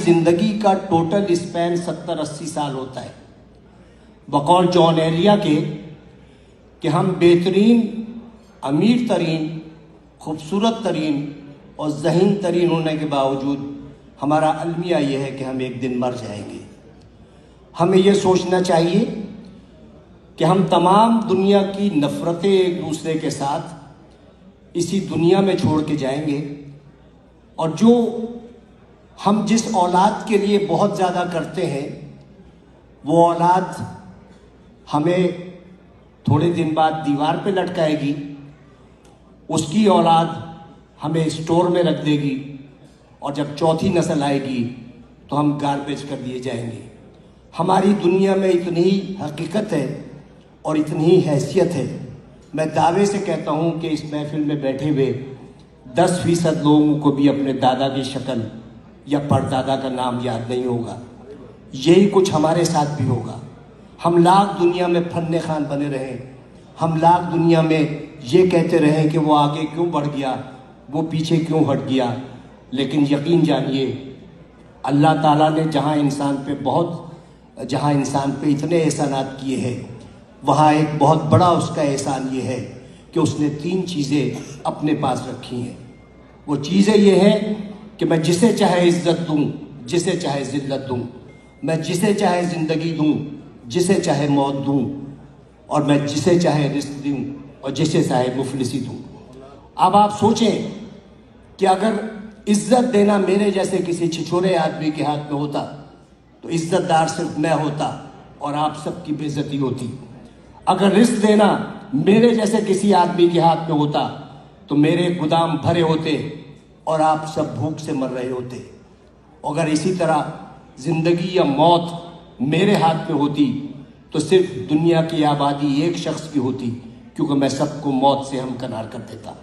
زندگی کا total Spain 70-80 سال ہوتا ہے، بقول جان ایلیا کے کہ ہم بہترین، امیر ترین، خوبصورت ترین اور ذہین ترین ہونے کے باوجود ہمارا المیہ یہ ہے کہ ہم ایک دن مر جائیں گے۔ ہمیں یہ سوچنا چاہیے کہ ہم تمام دنیا کی نفرتیں ایک دوسرے کے ساتھ اسی دنیا میں چھوڑ کے جائیں گے، اور جو ہم جس اولاد کے لیے بہت زیادہ کرتے ہیں وہ اولاد ہمیں تھوڑے دن بعد دیوار پہ لٹکائے گی، اس کی اولاد ہمیں اسٹور میں رکھ دے گی، اور جب چوتھی نسل آئے گی تو ہم گاربیج کر دیے جائیں گے۔ ہماری دنیا میں اتنی ہی حقیقت ہے اور اتنی ہی حیثیت ہے، میں دعوے سے کہتا ہوں کہ اس محفل میں بیٹھے ہوئے 10% لوگوں کو بھی اپنے دادا کی شکل یا پردادا کا نام یاد نہیں ہوگا۔ یہی کچھ ہمارے ساتھ بھی ہوگا۔ ہم لاکھ دنیا میں فن خوان بنے رہیں، ہم لاکھ دنیا میں یہ کہتے رہیں کہ وہ آگے کیوں بڑھ گیا، وہ پیچھے کیوں ہٹ گیا، لیکن یقین جانیے اللہ تعالیٰ نے جہاں انسان پہ اتنے احسانات کیے ہیں، وہاں ایک بہت بڑا اس کا احسان یہ ہے کہ اس نے 3 چیزیں اپنے پاس رکھی ہیں۔ وہ چیزیں یہ ہیں کہ میں جسے چاہے عزت دوں، جسے چاہے ذلت دوں، میں جسے چاہے زندگی دوں، جسے چاہے موت دوں، اور میں جسے چاہے رزق دوں اور جسے چاہے مفلسی دوں۔ اب آپ سوچیں کہ اگر عزت دینا میرے جیسے کسی چھچورے آدمی کے ہاتھ میں ہوتا تو عزت دار صرف میں ہوتا اور آپ سب کی بے عزتی ہوتی۔ اگر رزق دینا میرے جیسے کسی آدمی کے ہاتھ میں ہوتا تو میرے گودام بھرے ہوتے اور آپ سب بھوک سے مر رہے ہوتے۔ اگر اسی طرح زندگی یا موت میرے ہاتھ میں ہوتی تو صرف دنیا کی آبادی ایک شخص کی ہوتی، کیونکہ میں سب کو موت سے ہمکنار کر دیتا۔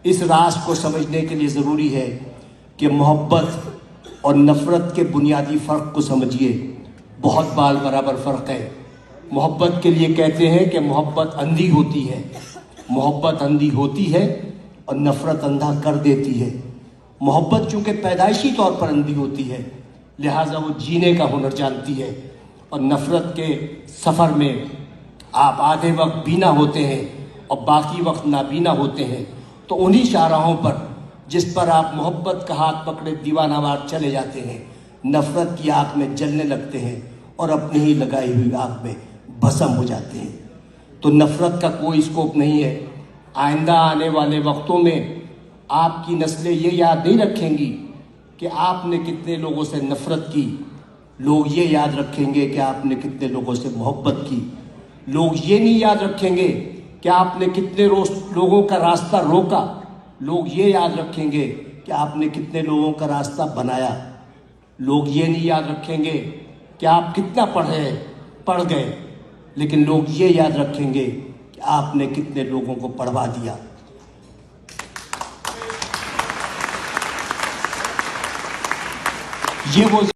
اس راز کو سمجھنے کے لیے ضروری ہے کہ محبت اور نفرت کے بنیادی فرق کو سمجھیے۔ بہت بال برابر فرق ہے۔ محبت کے لیے کہتے ہیں کہ محبت اندھی ہوتی ہے، محبت اندھی ہوتی ہے اور نفرت اندھا کر دیتی ہے۔ محبت چونکہ پیدائشی طور پر اندھی ہوتی ہے، لہٰذا وہ جینے کا ہنر جانتی ہے، اور نفرت کے سفر میں آپ آدھے وقت بینا ہوتے ہیں اور باقی وقت نابینا ہوتے ہیں، تو انہی شاہراہوں پر جس پر آپ محبت کا ہاتھ پکڑے دیوانہ وار چلے جاتے ہیں، نفرت کی آگ میں جلنے لگتے ہیں اور اپنی ہی لگائی ہوئی آگ میں بھسم ہو جاتے ہیں۔ تو نفرت کا کوئی اسکوپ نہیں ہے۔ آئندہ آنے والے وقتوں میں آپ کی نسلیں یہ یاد نہیں رکھیں گی کہ آپ نے کتنے لوگوں سے نفرت کی، لوگ یہ یاد رکھیں گے کہ آپ نے کتنے لوگوں سے محبت کی۔ لوگ یہ نہیں یاد رکھیں گے کہ آپ نے کتنے لوگوں کا راستہ روکا، لوگ یہ یاد رکھیں گے کہ آپ نے کتنے لوگوں کا راستہ بنایا۔ لوگ یہ نہیں یاد رکھیں گے کہ آپ کتنا پڑھ گئے، لیکن لوگ یہ یاد رکھیں گے کہ آپ نے کتنے لوگوں کو پڑھوا دیا۔ یہ وہ